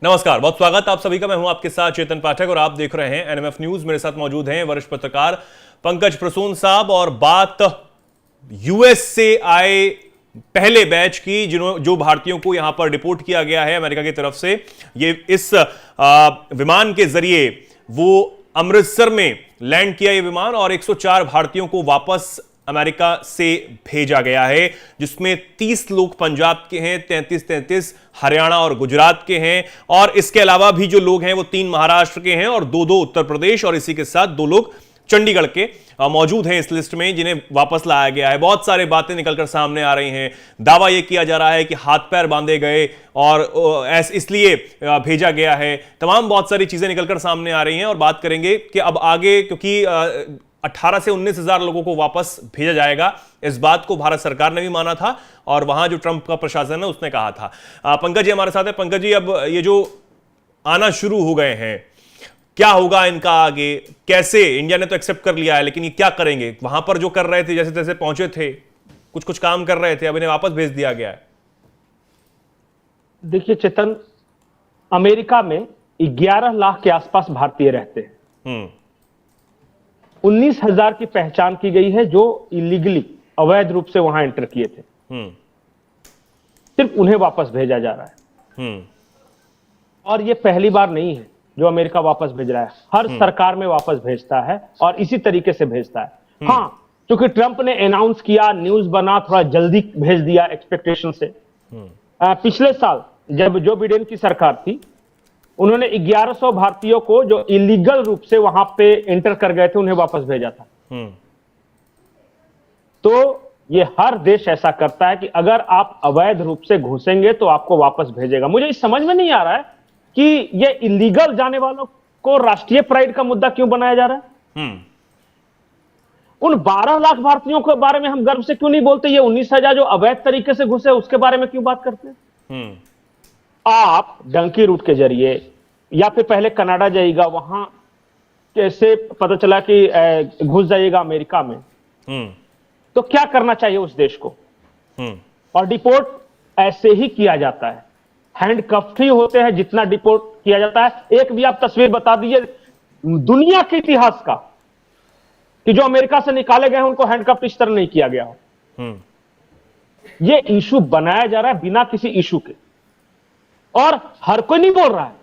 नमस्कार, बहुत स्वागत आप सभी का। मैं हूं आपके साथ चेतन पाठक और आप देख रहे हैं एनएमएफ न्यूज। मेरे साथ मौजूद हैं वरिष्ठ पत्रकार पंकज प्रसून साहब और बात यूएस से आए पहले बैच की जो भारतीयों को यहां पर डिपोर्ट किया गया है अमेरिका की तरफ से। ये इस विमान के जरिए वो अमृतसर में लैंड किया ये विमान और 104 भारतीयों को वापस अमेरिका से भेजा गया है, जिसमें 30 लोग पंजाब के हैं, 33 हरियाणा और गुजरात के हैं और इसके अलावा भी जो लोग हैं वो 3 महाराष्ट्र के हैं और 2 उत्तर प्रदेश और इसी के साथ 2 लोग चंडीगढ़ के मौजूद हैं इस लिस्ट में जिन्हें वापस लाया गया है। बहुत सारी बातें निकलकर सामने आ रही हैं। दावा यह किया जा रहा है कि हाथ पैर बांधे गए और इसलिए भेजा गया है। तमाम बहुत सारी चीजें निकलकर सामने आ रही हैं और बात करेंगे कि अब आगे, क्योंकि 18 से 19 हजार लोगों को वापस भेजा जाएगा, इस बात को भारत सरकार ने भी माना था और वहां जो ट्रंप का प्रशासन है उसने कहा था। पंकज जी हमारे साथ है। पंकज जी, अब ये जो आना शुरू हो गए हैं, क्या होगा इनका आगे? कैसे? इंडिया ने तो एक्सेप्ट कर लिया है, लेकिन ये क्या करेंगे? वहां पर जो कर रहे थे, जैसे तैसे पहुंचे थे, कुछ काम कर रहे थे, अब इन्हें वापस भेज दिया गया है। देखिए चेतन, अमेरिका में 11 लाख के आसपास भारतीय रहते हैं। 19,000 की पहचान की गई है जो इलीगली, अवैध रूप से वहां एंटर किए थे। सिर्फ उन्हें वापस भेजा जा रहा है। और यह पहली बार नहीं है जो अमेरिका वापस भेज रहा है। हर सरकार में वापस भेजता है और इसी तरीके से भेजता है। हां, क्योंकि ट्रंप ने अनाउंस किया, न्यूज बना, थोड़ा जल्दी भेज दिया एक्सपेक्टेशन से। पिछले साल जब जो बिडेन की सरकार थी, उन्होंने 1100 भारतीयों को जो इलीगल रूप से वहां पे एंटर कर गए थे उन्हें वापस भेजा था। तो ये हर देश ऐसा करता है कि अगर आप अवैध रूप से घुसेंगे तो आपको वापस भेजेगा। मुझे इस समझ में नहीं आ रहा है कि ये इलीगल जाने वालों को राष्ट्रीय प्राइड का मुद्दा क्यों बनाया जा रहा है। उन 12 लाख भारतीयों के बारे में हम गर्व से क्यों नहीं बोलते? ये 19,000 जो अवैध तरीके से घुसे उसके बारे में क्यों बात करते हैं? आप डंकी रूट के जरिए या फिर पहले कनाडा जाइएगा, वहां कैसे पता चला कि घुस जाइएगा अमेरिका में, तो क्या करना चाहिए उस देश को? और डिपोर्ट ऐसे ही किया जाता है, हैंडकफ्ड ही होते हैं जितना डिपोर्ट किया जाता है। एक भी आप तस्वीर बता दीजिए दुनिया के इतिहास का कि जो अमेरिका से निकाले गए हैं उनको हैंडकफ्ड इस तरह नहीं किया गया हो। ये इशू बनाया जा रहा है बिना किसी इशू के, और हर कोई नहीं बोल रहा है।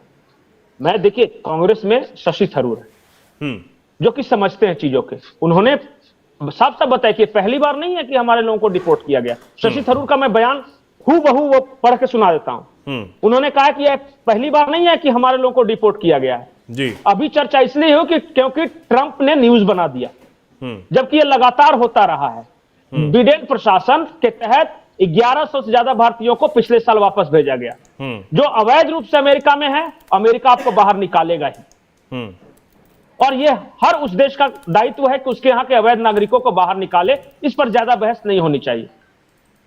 मैं देखिए, कांग्रेस में शशि थरूर है जो कि समझते हैं चीजों के। उन्होंने साफ साफ बताया कि पहली बार नहीं है कि हमारे लोगों को डिपोर्ट किया गया। शशि थरूर का मैं बयान हूबहू वो पढ़ के सुना देता हूं। उन्होंने कहा कि यह पहली बार नहीं है कि हमारे लोगों को डिपोर्ट किया गया है जी। अभी चर्चा इसलिए हो कि क्योंकि ट्रंप ने न्यूज बना दिया, जबकि यह लगातार होता रहा है। बिडेन प्रशासन के तहत 1100 से ज्यादा भारतीयों को पिछले साल वापस भेजा गया। जो अवैध रूप से अमेरिका में है, अमेरिका आपको बाहर निकालेगा ही। और यह हर उस देश का दायित्व है कि उसके यहां के अवैध नागरिकों को बाहर निकाले। इस पर ज्यादा बहस नहीं होनी चाहिए।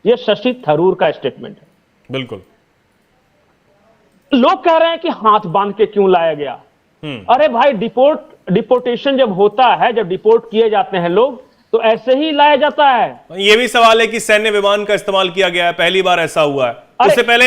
यह शशि थरूर का स्टेटमेंट है। बिल्कुल। लोग कह रहे हैं कि हाथ बांध के क्यों लाया गया? अरे भाई, डिपोर्टेशन जब होता है, जब डिपोर्ट किए जाते हैं लोग, तो ऐसे ही लाया जाता है। यह भी सवाल है कि सैन्य विमान का इस्तेमाल किया गया है, पहली बार ऐसा हुआ है।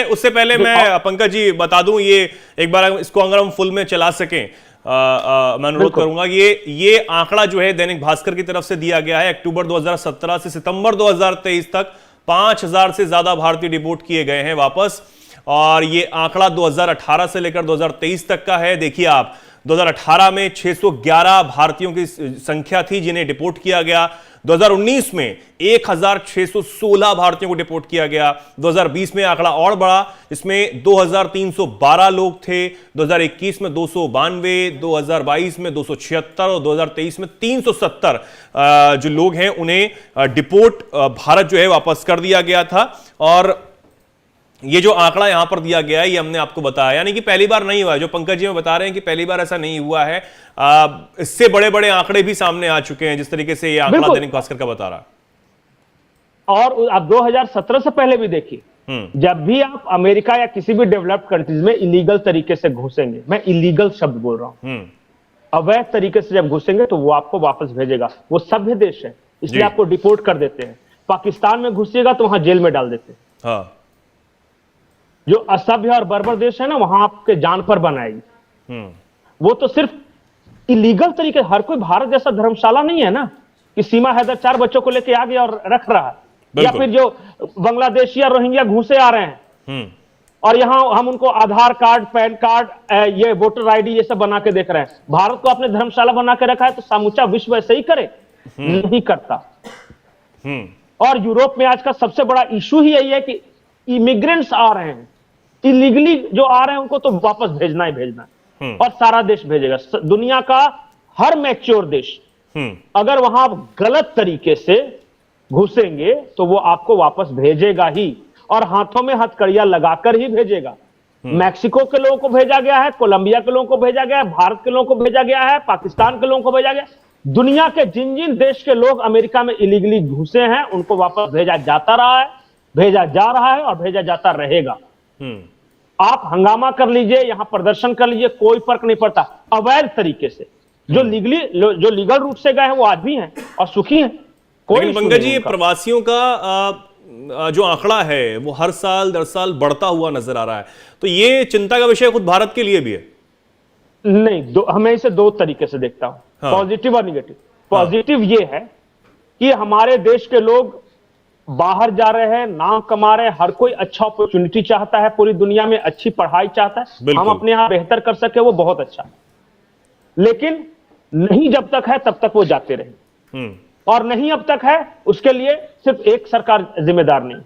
उससे पहले मैं पंकज जी बता दूं, ये एक बार इसको अगर हम फुल में चला सकें, मैं अनुरोध करूंगा। ये आंकड़ा जो है दैनिक भास्कर की तरफ से दिया गया है। अक्टूबर 2017 से सितंबर 2023 तक 5,000 से ज्यादा भारतीय डिपोर्ट किए गए हैं वापस, और ये आंकड़ा 2018 से लेकर 2023 तक का है। देखिए आप, 2018 में 611 भारतीयों की संख्या थी जिन्हें डिपोर्ट किया गया। 2019 में 1,616 भारतीयों को डिपोर्ट किया गया। 2020 में आंकड़ा और बढ़ा, इसमें 2,312 लोग थे। 2021 में 292, 2022 में 276 और 2023 में 370 जो लोग हैं उन्हें डिपोर्ट भारत जो है वापस कर दिया गया था। और ये जो आंकड़ा यहां पर दिया गया है ये हमने आपको बताया, यानी कि पहली बार नहीं हुआ है। जो पंकज जी में बता रहे हैं कि पहली बार ऐसा नहीं हुआ है। इससे बड़े बड़े आंकड़े भी सामने आ चुके हैं, जिस तरीके से ये आंकड़ा दैनिक भास्कर का बता रहा है। और आप 2017 से पहले भी देखिए, जब भी आप अमेरिका या किसी भी डेवलप्ड कंट्रीज में इलीगल तरीके से घुसेंगे, मैं इलीगल शब्द बोल रहा हूं, अवैध तरीके से जब घुसेंगे तो वो आपको वापस भेजेगा। वो सभ्य देश है, इसलिए आपको डिपोर्ट कर देते हैं। पाकिस्तान में घुसिएगा तो वहां जेल में डाल देते हैं। जो असभ्य और बर्बर देश है ना, वहां आपके जान पर बनाएगी। वो तो सिर्फ इलीगल तरीके, हर कोई भारत जैसा धर्मशाला नहीं है ना कि सीमा हैदर 4 बच्चों को लेके आ गया और रख रहा है, या फिर जो बांग्लादेशी या रोहिंग्या घुसे आ रहे हैं और यहां हम उनको आधार कार्ड, पैन कार्ड, ये वोटर आईडी ये सब बना के देख रहे हैं। भारत को अपने धर्मशाला बना के रखा है, तो समूचा विश्व ऐसे ही करे? नहीं करता। और यूरोप में आज का सबसे बड़ा इशू ही यही है कि इमिग्रेंट्स आ रहे हैं, इलीगली जो आ रहे हैं उनको तो वापस भेजना ही भेजना है, और सारा देश भेजेगा। दुनिया का हर मैच्योर देश अगर वहां आप गलत तरीके से घुसेंगे तो वो आपको वापस भेजेगा ही, और हाथों में हथकड़ियां लगाकर ही भेजेगा। मैक्सिको के लोगों को भेजा गया है, कोलंबिया के लोगों को भेजा गया है, भारत के लोगों को भेजा गया है, पाकिस्तान के लोगों को भेजा गया। दुनिया के जिन जिन देश के लोग अमेरिका में इलीगली घुसे हैं उनको वापस भेजा जाता रहा है, भेजा जा रहा है और भेजा जाता रहेगा। आप हंगामा कर लीजिए, यहां प्रदर्शन कर लीजिए, कोई फर्क नहीं पड़ता। अवैध तरीके से जो लीगल रूट से गए हैं वो आज भी हैं और सुखी हैं। लेकिन पंकज जी, प्रवासियों का जो आंकड़ा है वो हर साल दर साल बढ़ता हुआ नजर आ रहा है, तो ये चिंता का विषय खुद भारत के लिए भी है। नहीं, हमें इसे 2 तरीके से देखता हूं, पॉजिटिव और निगेटिव। पॉजिटिव ये है कि हमारे देश के लोग बाहर जा रहे हैं, नाम कमा रहे हैं, हर कोई अच्छा अपॉर्चुनिटी चाहता है, पूरी दुनिया में अच्छी पढ़ाई चाहता है, हम अपने यहां बेहतर कर सके, वो बहुत अच्छा है। लेकिन नहीं जब तक है तब तक वो जाते रहे, और नहीं अब तक है उसके लिए सिर्फ एक सरकार जिम्मेदार नहीं।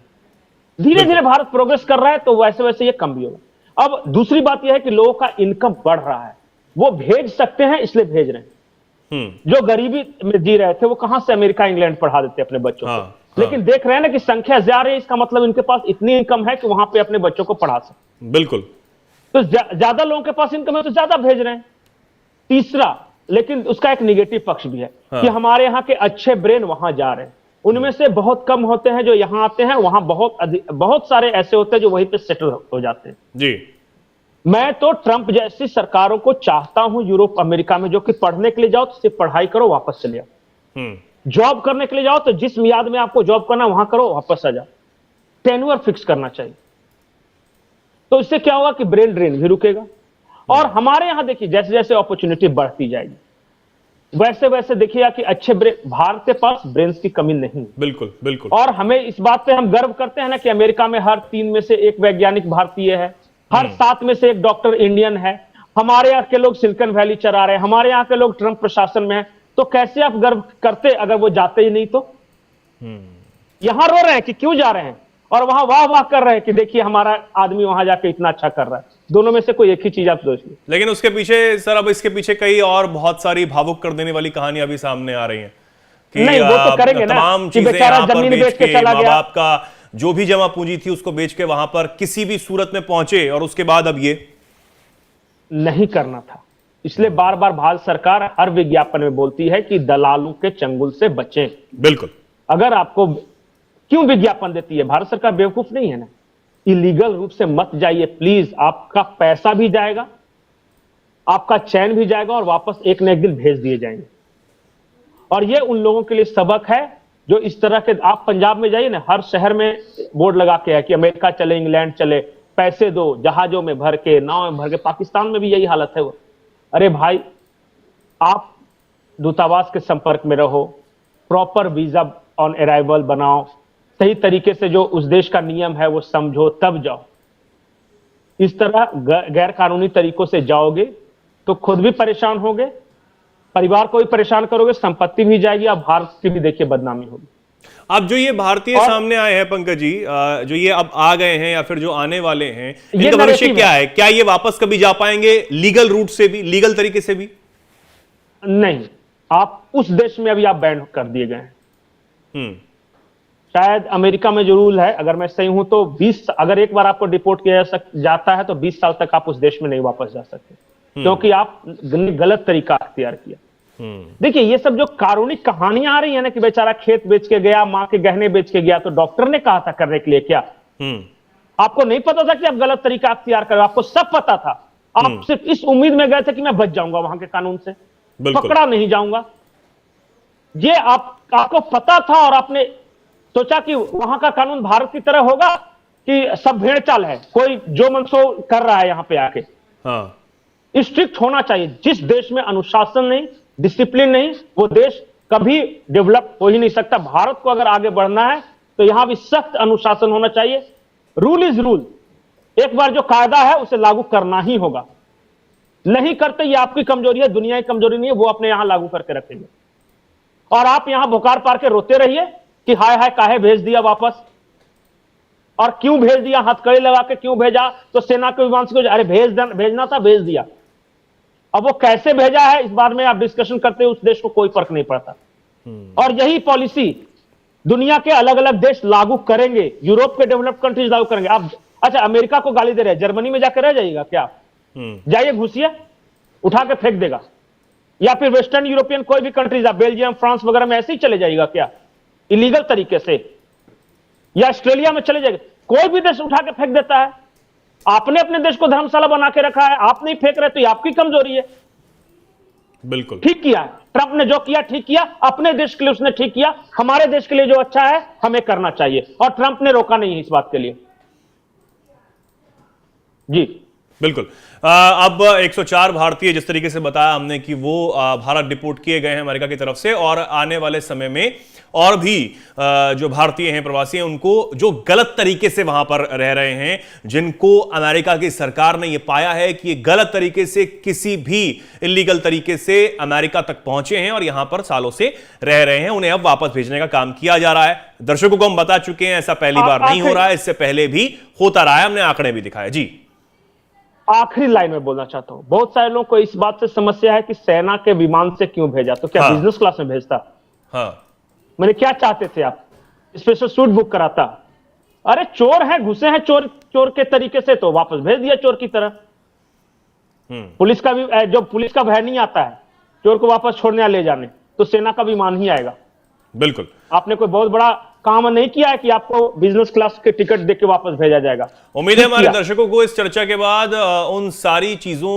धीरे धीरे भारत प्रोग्रेस कर रहा है तो वैसे वैसे ये कम भी होगा। अब दूसरी बात यह है कि लोगों का इनकम बढ़ रहा है, वो भेज सकते हैं इसलिए भेज रहे हैं। जो गरीबी में जी रहे थे वो कहां से अमेरिका इंग्लैंड पढ़ा देते अपने बच्चों को। लेकिन देख रहे हैं ना कि संख्या जा रही है, इसका मतलब इनके पास इतनी इनकम है कि वहां पे अपने बच्चों को पढ़ा सकते। बिल्कुल। तो ज्यादा लोगों के पास इनकम है तो ज्यादा भेज रहे हैं। तीसरा, लेकिन उसका एक निगेटिव पक्ष भी है कि हमारे यहाँ के अच्छे ब्रेन वहां जा रहे हैं, उनमें से बहुत कम होते हैं जो यहां आते हैं। वहां बहुत सारे ऐसे होते हैं जो वहीं पे सेटल हो जाते हैं। जी, मैं तो ट्रंप जैसी सरकारों को चाहता हूं यूरोप अमेरिका में, जो कि पढ़ने के लिए जाओ तो सिर्फ पढ़ाई करो, वापस चले आओ। जॉब करने के लिए जाओ तो जिस मियाद में आपको जॉब करना वहां करो, वापस आ जाओ। टेन्योर फिक्स करना चाहिए, तो इससे क्या होगा कि ब्रेन ड्रेन भी रुकेगा। और हमारे यहां देखिए जैसे जैसे अपॉर्चुनिटी बढ़ती जाएगी वैसे वैसे देखिएगा कि अच्छे ब्रेन, भारत के पास ब्रेन्स की कमी नहीं। बिल्कुल बिल्कुल। और हमें इस बात पे हम गर्व करते हैं ना कि अमेरिका में हर 3 में से 1 वैज्ञानिक भारतीय है, हर 7 में से 1 डॉक्टर इंडियन है। हमारे यहाँ के लोग सिलिकॉन वैली चरा रहे हैं, हमारे यहाँ के लोग ट्रंप प्रशासन में है। तो कैसे आप गर्व करते अगर वो जाते ही नहीं तो? यहां रो रहे हैं कि क्यों जा रहे हैं, और वहां वाह वाह कर रहे हैं कि देखिए हमारा आदमी वहां जाके इतना अच्छा कर रहा है। दोनों में से कोई एक ही चीज आप सोच लीजिए। लेकिन उसके पीछे सर, अब इसके पीछे कई और बहुत सारी भावुक कर देने वाली कहानियां भी सामने आ रही हैं कि नहीं, वो तो करेंगे ना, तमाम कि चीजें बेचारा यहाँ पर जमीन बेच बेच के के, चला माँ गया। बाप का जो भी जमा पूंजी थी उसको बेच के वहां पर किसी भी सूरत में पहुंचे, और उसके बाद अब ये नहीं करना था। इसलिए बार बार भारत सरकार हर विज्ञापन में बोलती है कि दलालों के चंगुल से बचें। बिल्कुल। अगर आपको क्यों विज्ञापन देती है? भारत सरकार बेवकूफ नहीं है ना। इलीगल रूप से मत जाइए प्लीज, आपका पैसा भी जाएगा, आपका चैन भी जाएगा, और वापस एक न एक दिन भेज दिए जाएंगे। और ये उन लोगों के लिए सबक है जो इस तरह के, आप पंजाब में जाइए ना, हर शहर में बोर्ड लगा के है कि अमेरिका चले, इंग्लैंड चले, पैसे दो, जहाजों में भर के, नाव में भर के। पाकिस्तान में भी यही हालत है। वो अरे भाई, आप दूतावास के संपर्क में रहो, प्रॉपर वीजा ऑन अराइवल बनाओ, सही तरीके से जो उस देश का नियम है वो समझो, तब जाओ। इस तरह गैर कानूनी तरीकों से जाओगे तो खुद भी परेशान होगे, परिवार को भी परेशान करोगे, संपत्ति भी जाएगी, और भारत की भी देखिए बदनामी होगी। अब जो ये भारतीय सामने आए हैं पंकज जी, जो ये अब आ गए हैं या फिर जो आने वाले हैं, इनका भविष्य क्या है? क्या ये वापस कभी जा पाएंगे लीगल रूट से भी, लीगल तरीके से भी? नहीं, आप उस देश में अभी आप बैन कर दिए गए हैं। शायद अमेरिका में जो रूल है, अगर मैं सही हूं तो 20, अगर एक बार आपको डिपोर्ट किया जाता है तो 20 साल तक आप उस देश में नहीं वापस जा सकते, क्योंकि आप गलत तरीका अख्तियार किया। देखिए ये सब जो कारुणिक कहानियां आ रही है ना कि बेचारा खेत बेच के गया, मां के गहने बेच के गया, तो डॉक्टर ने कहा था करने के लिए क्या? आपको नहीं पता था कि आप गलत तरीका अख्तियार कर, आपको सब पता था। आप सिर्फ इस उम्मीद में गए थे कि मैं बच जाऊंगा वहां के कानून से, पकड़ा नहीं जाऊंगा। ये आपको पता था और आपने सोचा कि वहां का कानून भारत की तरह होगा, कि सब भेड़ चाल है, कोई जो मन सो कर रहा है यहां पे आके। हाँ, स्ट्रिक्ट होना चाहिए। जिस देश में अनुशासन नहीं, डिसिप्लिन नहीं, वो देश कभी डेवलप हो ही नहीं सकता। भारत को अगर आगे बढ़ना है तो यहां भी सख्त अनुशासन होना चाहिए। Rule is rule. एक बार जो कायदा है उसे लागू करना ही होगा। नहीं करते, ये आपकी कमजोरी है, दुनिया की कमजोरी नहीं है, वो अपने यहां लागू करके रखेंगे। और आप यहां बुखार पार के रोते रहिए कि हाय हाय काहे भेज दिया वापस, और क्यों भेज दिया, हथकड़ी लगा के क्यों भेजा, तो सेना के विमान से अरे भेजना था, भेज दिया। अब वो कैसे भेजा है इस बारे में आप डिस्कशन करते हो, उस देश को कोई फर्क नहीं पड़ता। और यही पॉलिसी दुनिया के अलग अलग देश लागू करेंगे, यूरोप के डेवलप्ड कंट्रीज लागू करेंगे। आप अच्छा अमेरिका को गाली दे रहे हैं, जर्मनी में जाकर रह जाइएगा क्या? जाइए घुसिए, उठा के फेंक देगा। या फिर वेस्टर्न यूरोपियन कोई भी कंट्रीज, आप बेल्जियम फ्रांस वगैरह में ऐसे ही चले जाइएगा क्या, इलीगल तरीके से? या ऑस्ट्रेलिया में चले जाएगा, कोई भी देश उठा के फेंक देता है। आपने अपने देश को धर्मशाला बना के रखा है, आप नहीं फेंक रहे तो ये आपकी कमजोरी है। बिल्कुल ठीक किया है ट्रंप ने, जो किया ठीक किया, अपने देश के लिए उसने ठीक किया। हमारे देश के लिए जो अच्छा है हमें करना चाहिए, और ट्रंप ने रोका नहीं इस बात के लिए। जी बिल्कुल। अब 104 भारतीय, जिस तरीके से बताया हमने कि वो भारत डिपोर्ट किए गए हैं अमेरिका की तरफ से, और आने वाले समय में और भी जो भारतीय हैं, प्रवासी हैं, उनको जो गलत तरीके से वहां पर रह रहे हैं, जिनको अमेरिका की सरकार ने ये पाया है कि ये गलत तरीके से, किसी भी इलीगल तरीके से अमेरिका तक पहुंचे हैं और यहां पर सालों से रह रहे हैं, उन्हें अब वापस भेजने का काम किया जा रहा है। दर्शकों को हम बता चुके हैं, ऐसा पहली बार नहीं हो रहा है, इससे पहले भी होता रहा है, हमने आंकड़े भी दिखाए। जी आखिरी लाइन में बोलना चाहता हूं, बहुत सारे लोगों को इस बात से समस्या है कि सेना के विमान से क्यों भेजा, तो क्या हाँ। बिजनेस क्लास में भेजता? हाँ, मैंने क्या चाहते थे आप, स्पेशल सूट बुक कराता? अरे चोर हैं, घुसे हैं चोर, चोर के तरीके से, तो वापस भेज दिया चोर की तरह। पुलिस का भी, जो पुलिस का भय नहीं आता है चोर को वापस छोड़ने या ले जाने, तो सेना का विमान ही आएगा। बिल्कुल। आपने कोई बहुत बड़ा काम नहीं किया है कि आपको बिजनेस क्लास के टिकट देके वापस भेजा जाएगा। उम्मीद है हमारे दर्शकों को इस चर्चा के बाद उन सारी चीजों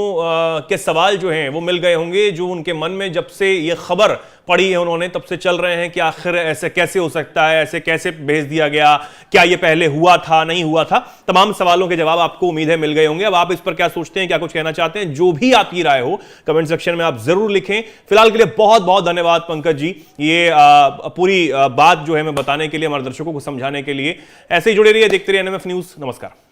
के सवाल जो हैं वो मिल गए होंगे, जो उनके मन में जब से ये खबर पड़ी है उन्होंने तब से चल रहे हैं कि आखिर ऐसे कैसे हो सकता है, ऐसे कैसे भेज दिया गया, क्या ये पहले हुआ था, नहीं हुआ था। तमाम सवालों के जवाब आपको उम्मीद है मिल गए होंगे। अब आप इस पर क्या सोचते हैं, क्या कुछ कहना चाहते हैं, जो भी आपकी राय हो कमेंट सेक्शन में आप जरूर लिखें। फिलहाल के लिए बहुत बहुत धन्यवाद पंकज जी, ये पूरी बात जो है मैं बताने के लिए, हमारे दर्शकों को समझाने के लिए। ऐसे ही जुड़े रहिए, देखते रहिए एनएमएफ न्यूज। नमस्कार।